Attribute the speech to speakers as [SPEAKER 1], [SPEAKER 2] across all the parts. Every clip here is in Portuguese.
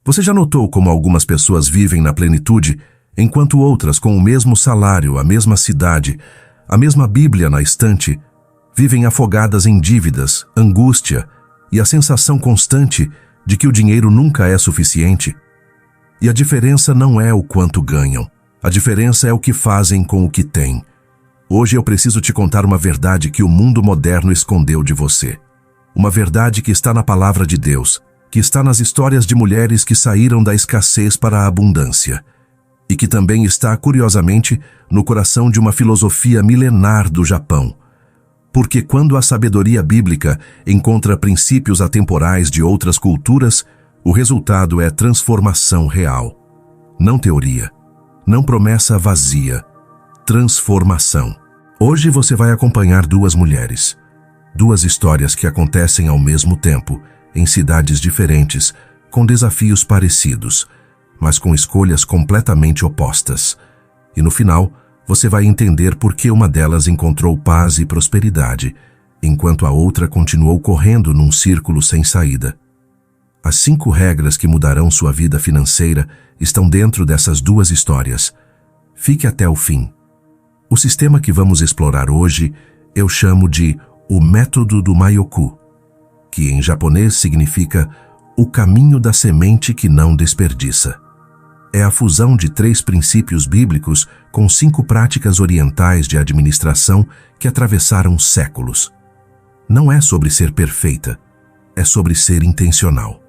[SPEAKER 1] Você já notou como algumas pessoas vivem na plenitude, enquanto outras, com o mesmo salário, a mesma cidade, a mesma Bíblia na estante, vivem afogadas em dívidas, angústia e a sensação constante de que o dinheiro nunca é suficiente? E a diferença não é o quanto ganham, a diferença é o que fazem com o que têm. Hoje eu preciso te contar uma verdade que o mundo moderno escondeu de você. Uma verdade que está na palavra de Deus, que está nas histórias de mulheres que saíram da escassez para a abundância, e que também está, curiosamente, no coração de uma filosofia milenar do Japão. Porque quando a sabedoria bíblica encontra princípios atemporais de outras culturas, o resultado é transformação real. Não teoria, não promessa vazia, transformação. Hoje você vai acompanhar duas mulheres, duas histórias que acontecem ao mesmo tempo, em cidades diferentes, com desafios parecidos, mas com escolhas completamente opostas. E no final, você vai entender por que uma delas encontrou paz e prosperidade, enquanto a outra continuou correndo num círculo sem saída. As 5 regras que mudarão sua vida financeira estão dentro dessas duas histórias. Fique até o fim. O sistema que vamos explorar hoje eu chamo de o método do Mayoku, que em japonês significa o caminho da semente que não desperdiça. É a fusão de 3 princípios bíblicos com 5 práticas orientais de administração que atravessaram séculos. Não é sobre ser perfeita, é sobre ser intencional,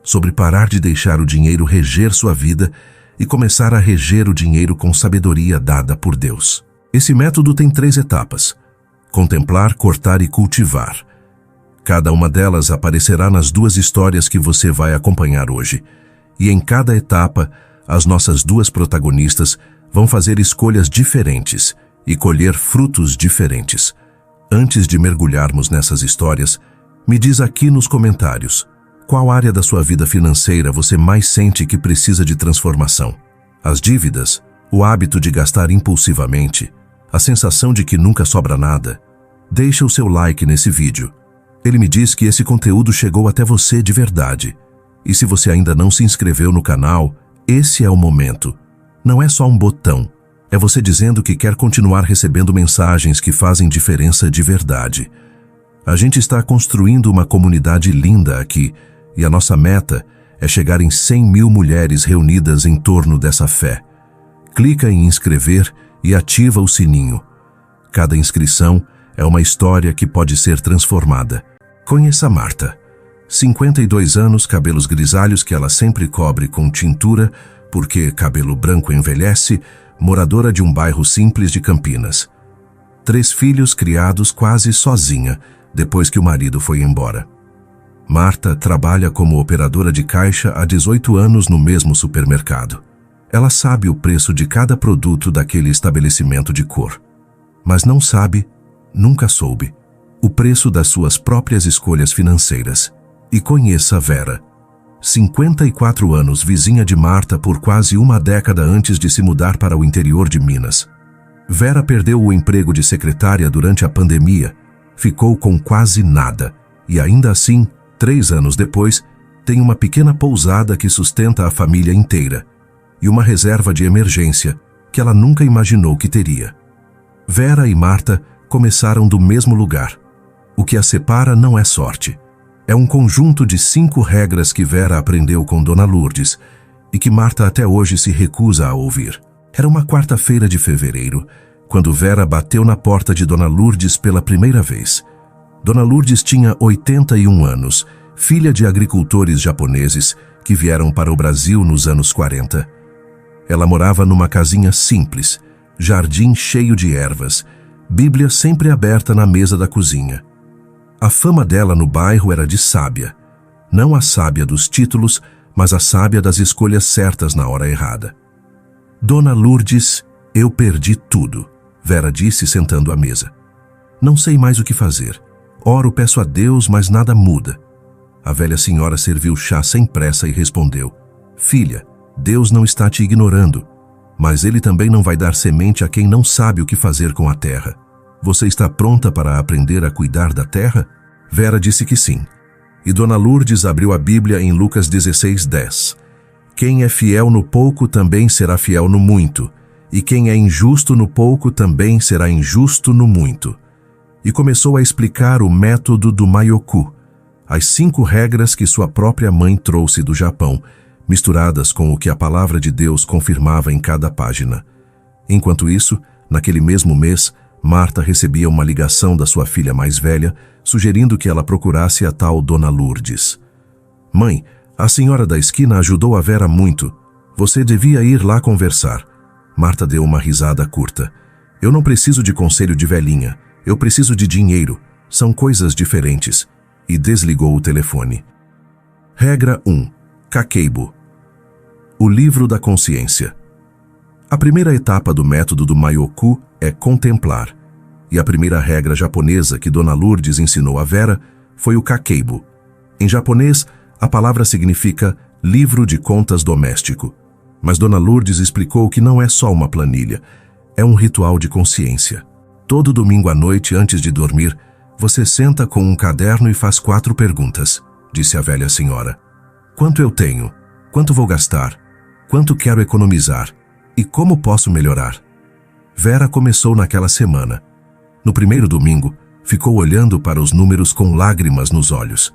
[SPEAKER 1] sobre parar de deixar o dinheiro reger sua vida e começar a reger o dinheiro com sabedoria dada por Deus. Esse método tem 3 etapas: contemplar, cortar e cultivar. Cada uma delas aparecerá nas 2 histórias que você vai acompanhar hoje. E em cada etapa, as nossas 2 protagonistas vão fazer escolhas diferentes e colher frutos diferentes. Antes de mergulharmos nessas histórias, me diz aqui nos comentários, qual área da sua vida financeira você mais sente que precisa de transformação? As dívidas, o hábito de gastar impulsivamente, a sensação de que nunca sobra nada? Deixa o seu like nesse vídeo. Ele me diz que esse conteúdo chegou até você de verdade. E se você ainda não se inscreveu no canal, esse é o momento. Não é só um botão, é você dizendo que quer continuar recebendo mensagens que fazem diferença de verdade. A gente está construindo uma comunidade linda aqui, e a nossa meta é chegar em 100.000 mulheres reunidas em torno dessa fé. Clica em inscrever e ativa o sininho. Cada inscrição é uma história que pode ser transformada. Conheça Marta. 52 anos, cabelos grisalhos que ela sempre cobre com tintura, porque cabelo branco envelhece, moradora de um bairro simples de Campinas. 3 filhos criados quase sozinha, depois que o marido foi embora. Marta trabalha como operadora de caixa há 18 anos no mesmo supermercado. Ela sabe o preço de cada produto daquele estabelecimento de cor. Mas não sabe, nunca soube, o preço das suas próprias escolhas financeiras. E conheça Vera. 54 anos, vizinha de Marta por quase uma década antes de se mudar para o interior de Minas. Vera perdeu o emprego de secretária durante a pandemia, ficou com quase nada e ainda assim, 3 anos depois, tem uma pequena pousada que sustenta a família inteira e uma reserva de emergência que ela nunca imaginou que teria. Vera e Marta começaram do mesmo lugar. O que a separa não é sorte. É um conjunto de 5 regras que Vera aprendeu com Dona Lourdes e que Marta até hoje se recusa a ouvir. Era uma quarta-feira de fevereiro, quando Vera bateu na porta de Dona Lourdes pela primeira vez. Dona Lourdes tinha 81 anos, filha de agricultores japoneses que vieram para o Brasil nos anos 40. Ela morava numa casinha simples, jardim cheio de ervas, Bíblia sempre aberta na mesa da cozinha. A fama dela no bairro era de sábia. Não a sábia dos títulos, mas a sábia das escolhas certas na hora errada. Dona Lourdes, eu perdi tudo, Vera disse sentando à mesa. Não sei mais o que fazer. Oro, peço a Deus, mas nada muda. A velha senhora serviu chá sem pressa e respondeu: Filha, Deus não está te ignorando, mas Ele também não vai dar semente a quem não sabe o que fazer com a terra. Você está pronta para aprender a cuidar da terra? Vera disse que sim. E Dona Lourdes abriu a Bíblia em Lucas 16:10. Quem é fiel no pouco também será fiel no muito, e quem é injusto no pouco também será injusto no muito. E começou a explicar o método do Myoku, as 5 regras que sua própria mãe trouxe do Japão, misturadas com o que a palavra de Deus confirmava em cada página. Enquanto isso, naquele mesmo mês, Marta recebia uma ligação da sua filha mais velha, sugerindo que ela procurasse a tal Dona Lourdes. Mãe, a senhora da esquina ajudou a Vera muito. Você devia ir lá conversar. Marta deu uma risada curta. Eu não preciso de conselho de velhinha. Eu preciso de dinheiro. São coisas diferentes. E desligou o telefone. Regra 1. Kakeibo. O livro da consciência. A primeira etapa do método do Myoku é contemplar. E a primeira regra japonesa que Dona Lourdes ensinou a Vera foi o Kakeibo. Em japonês, a palavra significa livro de contas doméstico. Mas Dona Lourdes explicou que não é só uma planilha, é um ritual de consciência. Todo domingo à noite, antes de dormir, você senta com um caderno e faz 4 perguntas, disse a velha senhora. Quanto eu tenho? Quanto vou gastar? Quanto quero economizar? E como posso melhorar? Vera começou naquela semana. No primeiro domingo, ficou olhando para os números com lágrimas nos olhos.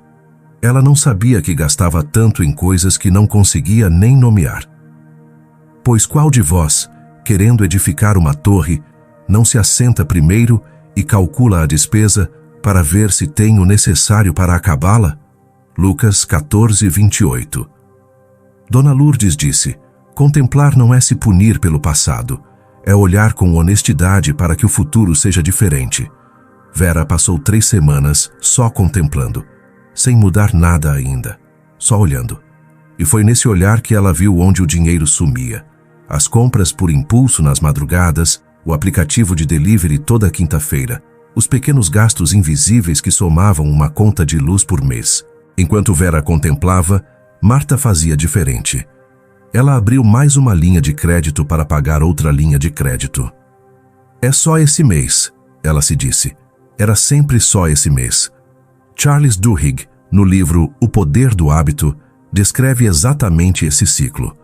[SPEAKER 1] Ela não sabia que gastava tanto em coisas que não conseguia nem nomear. Pois qual de vós, querendo edificar uma torre, não se assenta primeiro e calcula a despesa para ver se tem o necessário para acabá-la? Lucas 14:28. Dona Lourdes disse, contemplar não é se punir pelo passado, é olhar com honestidade para que o futuro seja diferente. Vera passou 3 semanas só contemplando, sem mudar nada ainda, só olhando. E foi nesse olhar que ela viu onde o dinheiro sumia. As compras por impulso nas madrugadas, o aplicativo de delivery toda quinta-feira, os pequenos gastos invisíveis que somavam uma conta de luz por mês. Enquanto Vera contemplava, Marta fazia diferente. Ela abriu mais uma linha de crédito para pagar outra linha de crédito. É só esse mês, ela se disse. Era sempre só esse mês. Charles Duhigg, no livro O Poder do Hábito, descreve exatamente esse ciclo.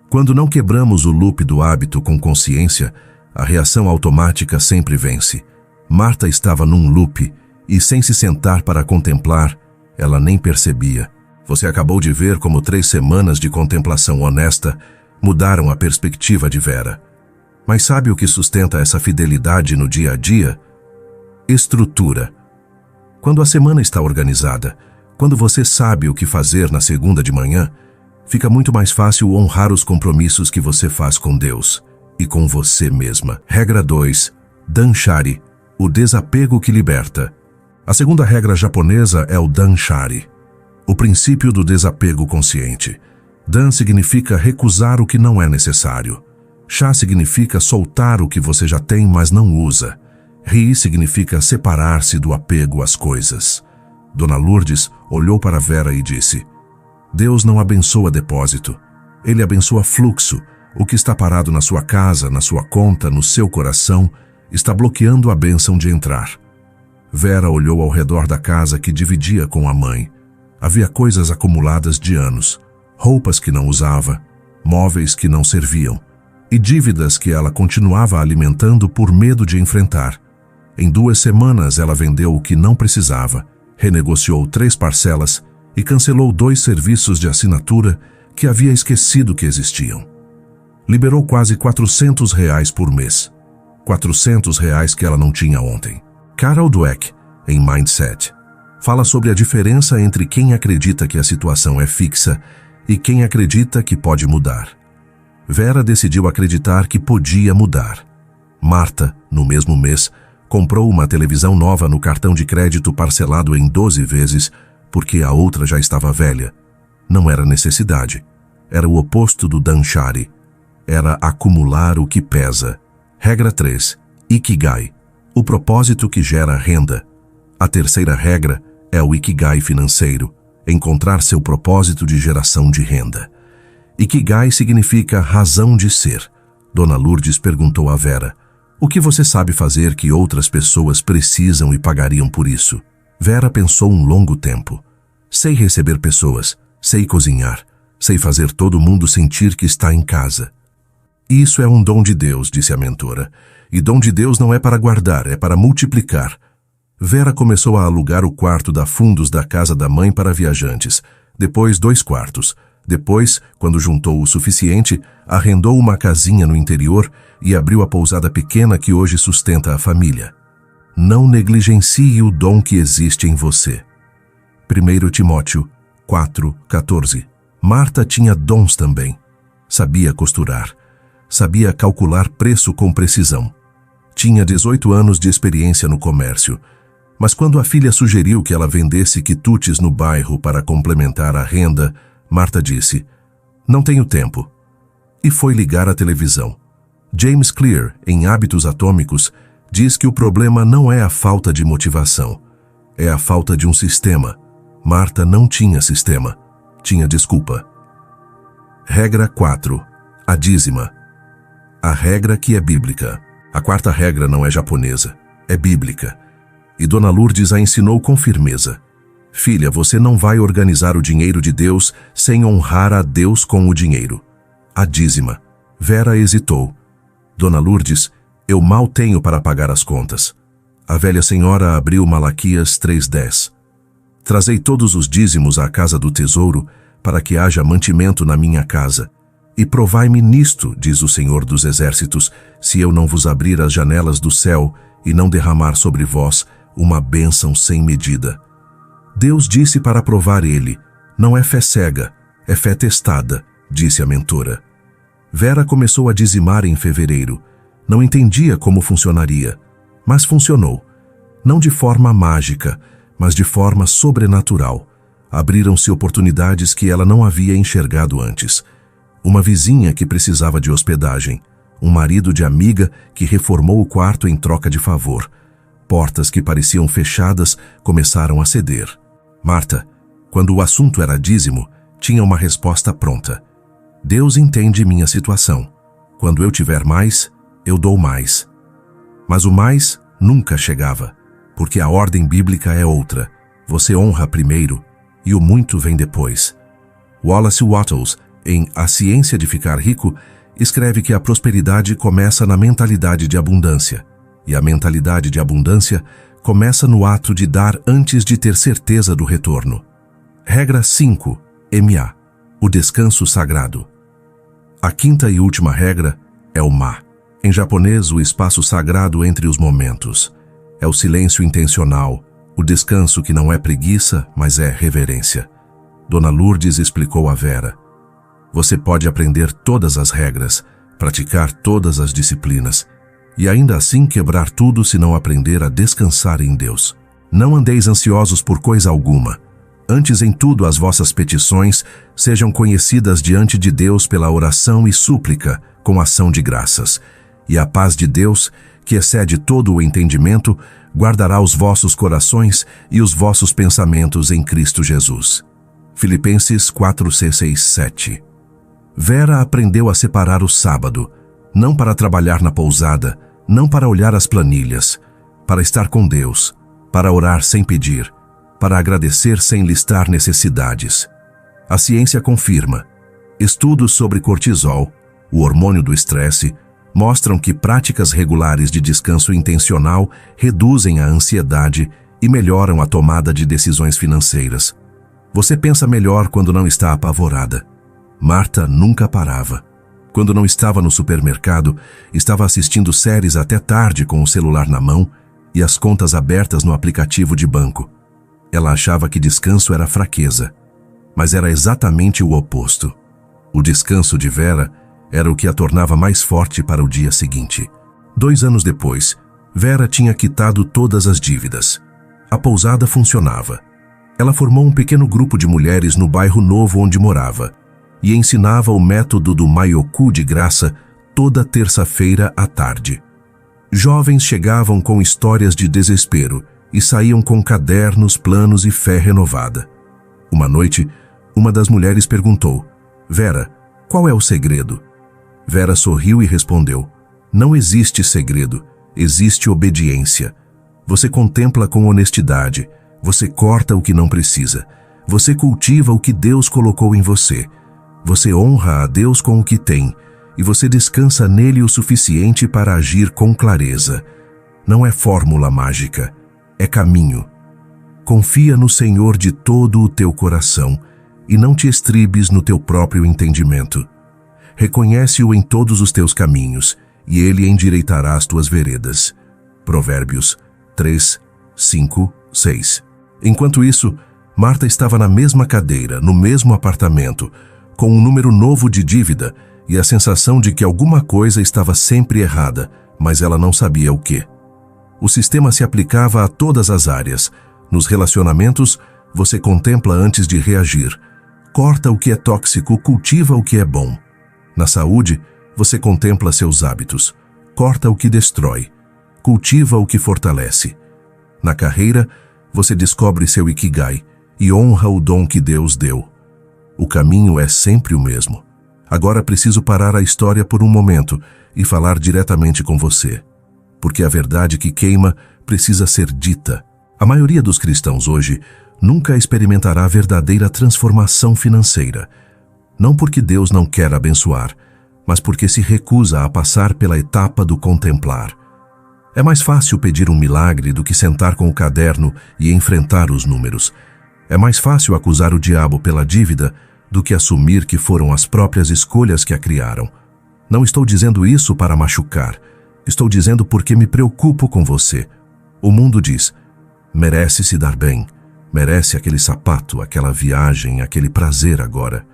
[SPEAKER 1] Quando não quebramos o loop do hábito com consciência, a reação automática sempre vence. Marta estava num loop e, sem se sentar para contemplar, ela nem percebia. Você acabou de ver como 3 semanas de contemplação honesta mudaram a perspectiva de Vera. Mas sabe o que sustenta essa fidelidade no dia a dia? Estrutura. Quando a semana está organizada, quando você sabe o que fazer na segunda de manhã, fica muito mais fácil honrar os compromissos que você faz com Deus e com você mesma. Regra 2. Danshari, o desapego que liberta. A segunda regra japonesa é o Danshari, o princípio do desapego consciente. Dan significa recusar o que não é necessário. Sha significa soltar o que você já tem, mas não usa. Ri significa separar-se do apego às coisas. Dona Lourdes olhou para Vera e disse, Deus não abençoa depósito. Ele abençoa fluxo. O que está parado na sua casa, na sua conta, no seu coração, está bloqueando a bênção de entrar. Vera olhou ao redor da casa que dividia com a mãe. Havia coisas acumuladas de anos, roupas que não usava, móveis que não serviam, e dívidas que ela continuava alimentando por medo de enfrentar. Em 2 semanas ela vendeu o que não precisava, renegociou 3 parcelas e cancelou 2 serviços de assinatura que havia esquecido que existiam. Liberou quase R$400 por mês. R$400 que ela não tinha ontem. Carol Dweck, em Mindset, fala sobre a diferença entre quem acredita que a situação é fixa e quem acredita que pode mudar. Vera decidiu acreditar que podia mudar. Marta, no mesmo mês, comprou uma televisão nova no cartão de crédito parcelado em 12 vezes porque a outra já estava velha. Não era necessidade. Era o oposto do Danshari. Era acumular o que pesa. Regra 3. Ikigai. O propósito que gera renda. A terceira regra é o Ikigai financeiro. Encontrar seu propósito de geração de renda. Ikigai significa razão de ser. Dona Lourdes perguntou a Vera, o que você sabe fazer que outras pessoas precisam e pagariam por isso? Vera pensou um longo tempo. Sei receber pessoas, sei cozinhar, Sei fazer todo mundo sentir que está em casa. Isso é um dom de Deus, disse a mentora. E dom de Deus não é para guardar, é para multiplicar. Vera começou a alugar o quarto da fundos da casa da mãe para viajantes. Depois 2 quartos. Depois, quando juntou o suficiente, arrendou uma casinha no interior e abriu a pousada pequena que hoje sustenta a família. Não negligencie o dom que existe em você. 1 Timóteo 4:14. Marta tinha dons também. Sabia costurar. Sabia calcular preço com precisão. Tinha 18 anos de experiência no comércio. Mas quando a filha sugeriu que ela vendesse quitutes no bairro para complementar a renda, Marta disse, não tenho tempo. E foi ligar a televisão. James Clear, em Hábitos Atômicos, diz que o problema não é a falta de motivação, é a falta de um sistema. Marta não tinha sistema, tinha desculpa. Regra 4. A dízima. A regra que é bíblica. A 4ª regra não é japonesa, é bíblica. E Dona Lourdes a ensinou com firmeza. Filha, você não vai organizar o dinheiro de Deus sem honrar a Deus com o dinheiro. A dízima. Vera hesitou. Dona Lourdes, eu mal tenho para pagar as contas. A velha senhora abriu Malaquias 3:10. Trazei todos os dízimos à casa do tesouro, para que haja mantimento na minha casa. E provai-me nisto, diz o Senhor dos Exércitos, se eu não vos abrir as janelas do céu e não derramar sobre vós uma bênção sem medida. Deus disse para provar ele, não é fé cega, é fé testada, disse a mentora. Vera começou a dizimar em fevereiro. Não entendia como funcionaria, mas funcionou. Não de forma mágica, mas de forma sobrenatural. Abriram-se oportunidades que ela não havia enxergado antes. Uma vizinha que precisava de hospedagem, um marido de amiga que reformou o quarto em troca de favor. Portas que pareciam fechadas começaram a ceder. Marta, quando o assunto era dízimo, tinha uma resposta pronta. Deus entende minha situação. Quando eu tiver mais, eu dou mais. Mas o mais nunca chegava, porque a ordem bíblica é outra. Você honra primeiro e o muito vem depois. Wallace Wattles, em A Ciência de Ficar Rico, escreve que a prosperidade começa na mentalidade de abundância. E a mentalidade de abundância começa no ato de dar antes de ter certeza do retorno. Regra 5, MA, o descanso sagrado. A 5ª e última regra é o Ma. Em japonês, o espaço sagrado entre os momentos. É o silêncio intencional, o descanso que não é preguiça, mas é reverência. Dona Lourdes explicou a Vera. Você pode aprender todas as regras, praticar todas as disciplinas, e ainda assim quebrar tudo se não aprender a descansar em Deus. Não andeis ansiosos por coisa alguma. Antes em tudo as vossas petições sejam conhecidas diante de Deus pela oração e súplica, com ação de graças. E a paz de Deus, que excede todo o entendimento, guardará os vossos corações e os vossos pensamentos em Cristo Jesus. Filipenses 4:6-7. Vera aprendeu a separar o sábado, não para trabalhar na pousada, não para olhar as planilhas, para estar com Deus, para orar sem pedir, para agradecer sem listar necessidades. A ciência confirma. Estudos sobre cortisol, o hormônio do estresse, mostram que práticas regulares de descanso intencional reduzem a ansiedade e melhoram a tomada de decisões financeiras. Você pensa melhor quando não está apavorada. Marta nunca parava. Quando não estava no supermercado, estava assistindo séries até tarde com o celular na mão e as contas abertas no aplicativo de banco. Ela achava que descanso era fraqueza, mas era exatamente o oposto. O descanso de Vera era o que a tornava mais forte para o dia seguinte. 2 anos depois, Vera tinha quitado todas as dívidas. A pousada funcionava. Ela formou um pequeno grupo de mulheres no bairro novo onde morava e ensinava o método do Maioku de graça toda terça-feira à tarde. Jovens chegavam com histórias de desespero e saíam com cadernos, planos e fé renovada. Uma noite, uma das mulheres perguntou, Vera, qual é o segredo? Vera sorriu e respondeu, não existe segredo, existe obediência. Você contempla com honestidade, você corta o que não precisa, você cultiva o que Deus colocou em você. Você honra a Deus com o que tem, e você descansa nele o suficiente para agir com clareza. Não é fórmula mágica, é caminho. Confia no Senhor de todo o teu coração e não te estribes no teu próprio entendimento. Reconhece-o em todos os teus caminhos e ele endireitará as tuas veredas. Provérbios 3, 5, 6. Enquanto isso, Marta estava na mesma cadeira, no mesmo apartamento, com um número novo de dívida e a sensação de que alguma coisa estava sempre errada, mas ela não sabia o quê. O sistema se aplicava a todas as áreas. Nos relacionamentos, você contempla antes de reagir. Corta o que é tóxico, cultiva o que é bom. Na saúde, você contempla seus hábitos. Corta o que destrói. Cultiva o que fortalece. Na carreira, você descobre seu ikigai e honra o dom que Deus deu. O caminho é sempre o mesmo. Agora preciso parar a história por um momento e falar diretamente com você. Porque a verdade que queima precisa ser dita. A maioria dos cristãos hoje nunca experimentará a verdadeira transformação financeira. Não porque Deus não quer abençoar, mas porque se recusa a passar pela etapa do contemplar. É mais fácil pedir um milagre do que sentar com o caderno e enfrentar os números. É mais fácil acusar o diabo pela dívida do que assumir que foram as próprias escolhas que a criaram. Não estou dizendo isso para machucar. Estou dizendo porque me preocupo com você. O mundo diz: merece se dar bem, merece aquele sapato, aquela viagem, aquele prazer agora.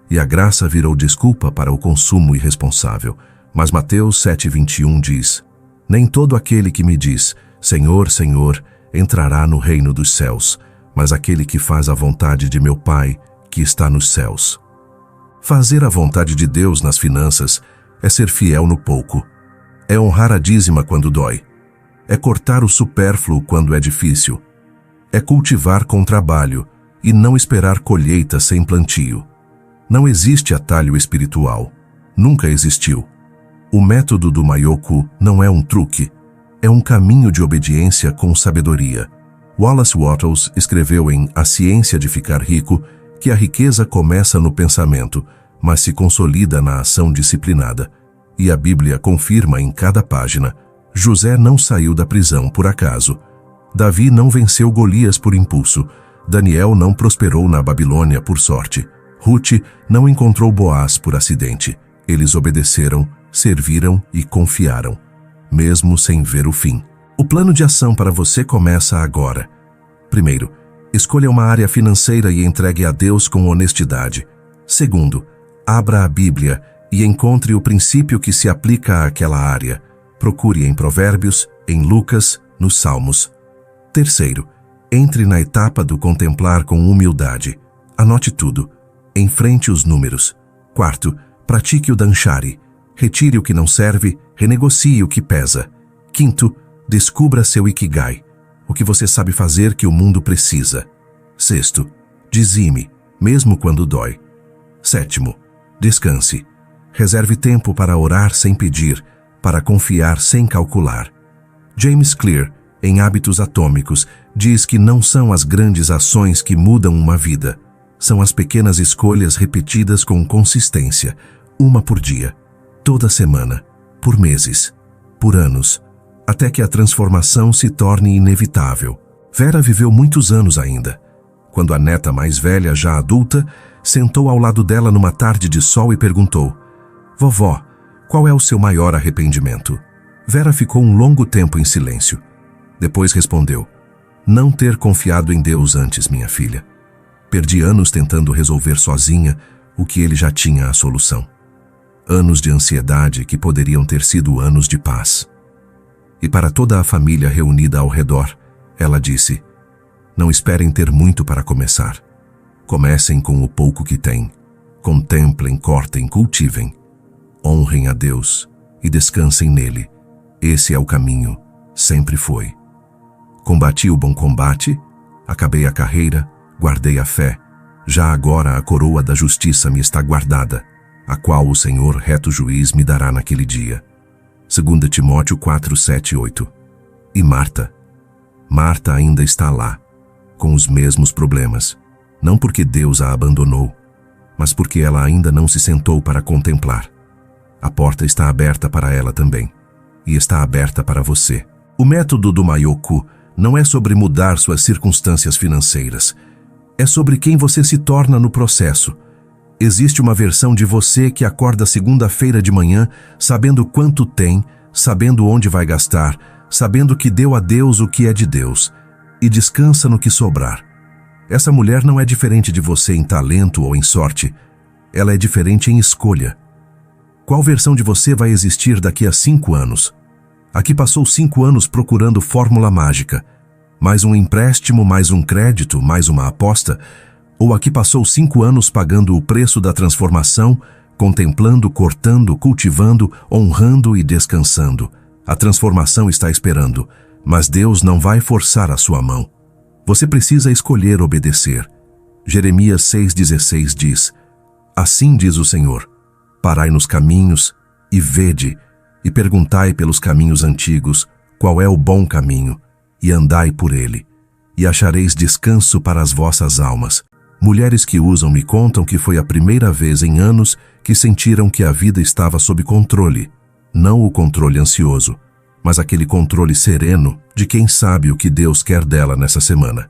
[SPEAKER 1] E a graça virou desculpa para o consumo irresponsável. Mas Mateus 7,21 diz: nem todo aquele que me diz, Senhor, Senhor, entrará no reino dos céus, mas aquele que faz a vontade de meu Pai, que está nos céus. Fazer a vontade de Deus nas finanças é ser fiel no pouco. É honrar a dízima quando dói. É cortar o supérfluo quando é difícil. É cultivar com trabalho e não esperar colheita sem plantio. Não existe atalho espiritual. Nunca existiu. O método do Maioku não é um truque. É um caminho de obediência com sabedoria. Wallace Wattles escreveu em A Ciência de Ficar Rico que a riqueza começa no pensamento, mas se consolida na ação disciplinada. E a Bíblia confirma em cada página: José não saiu da prisão por acaso. Davi não venceu Golias por impulso. Daniel não prosperou na Babilônia por sorte. Ruth não encontrou Boaz por acidente. Eles obedeceram, serviram e confiaram, mesmo sem ver o fim. O plano de ação para você começa agora. Primeiro, escolha uma área financeira e entregue a Deus com honestidade. Segundo, abra a Bíblia e encontre o princípio que se aplica àquela área. Procure em Provérbios, em Lucas, nos Salmos. Terceiro, entre na etapa do contemplar com humildade. Anote tudo. Enfrente os números. Quarto, pratique o Danshari. Retire o que não serve, renegocie o que pesa. Quinto, descubra seu Ikigai, o que você sabe fazer que o mundo precisa. Sexto, dizime, mesmo quando dói. Sétimo, descanse. Reserve tempo para orar sem pedir, para confiar sem calcular. James Clear, em Hábitos Atômicos, diz que não são as grandes ações que mudam uma vida. São as pequenas escolhas repetidas com consistência, uma por dia, toda semana, por meses, por anos, até que a transformação se torne inevitável. Vera viveu muitos anos ainda. Quando a neta mais velha, já adulta, sentou ao lado dela numa tarde de sol e perguntou: Vovó, qual é o seu maior arrependimento? Vera ficou um longo tempo em silêncio. Depois respondeu: não ter confiado em Deus antes, minha filha. Perdi anos tentando resolver sozinha o que ele já tinha a solução. Anos de ansiedade que poderiam ter sido anos de paz. E para toda a família reunida ao redor, ela disse: não esperem ter muito para começar. Comecem com o pouco que têm. Contemplem, cortem, cultivem. Honrem a Deus e descansem nele. Esse é o caminho, sempre foi. Combati o bom combate, acabei a carreira, guardei a fé. Já agora a coroa da justiça me está guardada, a qual o Senhor, reto juiz, me dará naquele dia. 2 Timóteo 4, 7 e 8. E Marta? Marta ainda está lá, com os mesmos problemas. Não porque Deus a abandonou, mas porque ela ainda não se sentou para contemplar. A porta está aberta para ela também, e está aberta para você. O método do Maioku não é sobre mudar suas circunstâncias financeiras. É sobre quem você se torna no processo. Existe uma versão de você que acorda segunda-feira de manhã sabendo quanto tem, sabendo onde vai gastar, sabendo que deu a Deus o que é de Deus, e descansa no que sobrar. Essa mulher não é diferente de você em talento ou em sorte. Ela é diferente em escolha. Qual versão de você vai existir daqui a 5 anos? A que passou 5 anos procurando fórmula mágica, mais um empréstimo, mais um crédito, mais uma aposta, ou a que passou 5 anos pagando o preço da transformação, contemplando, cortando, cultivando, honrando e descansando. A transformação está esperando, mas Deus não vai forçar a sua mão. Você precisa escolher obedecer. Jeremias 6,16 diz: Assim diz o Senhor, parai nos caminhos e vede, e perguntai pelos caminhos antigos, qual é o bom caminho, e andai por ele, e achareis descanso para as vossas almas. Mulheres que usam me contam que foi a primeira vez em anos que sentiram que a vida estava sob controle. Não o controle ansioso, mas aquele controle sereno de quem sabe o que Deus quer dela nessa semana.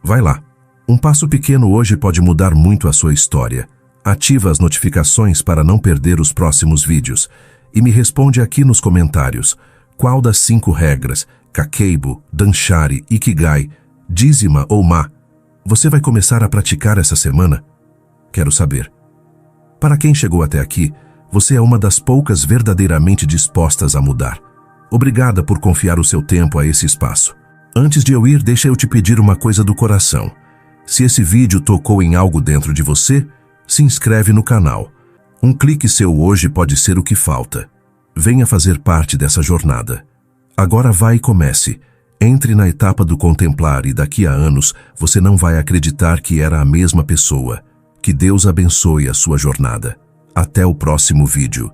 [SPEAKER 1] Vai lá. Um passo pequeno hoje pode mudar muito a sua história. Ativa as notificações para não perder os próximos vídeos. E me responde aqui nos comentários, qual das 5 regras, Kakeibo, Danshari, Ikigai, dízima ou má, você vai começar a praticar essa semana? Quero saber. Para quem chegou até aqui, você é uma das poucas verdadeiramente dispostas a mudar. Obrigada por confiar o seu tempo a esse espaço. Antes de eu ir, deixa eu te pedir uma coisa do coração. Se esse vídeo tocou em algo dentro de você, se inscreve no canal. Um clique seu hoje pode ser o que falta. Venha fazer parte dessa jornada. Agora vai e comece. Entre na etapa do contemplar e daqui a anos você não vai acreditar que era a mesma pessoa. Que Deus abençoe a sua jornada. Até o próximo vídeo.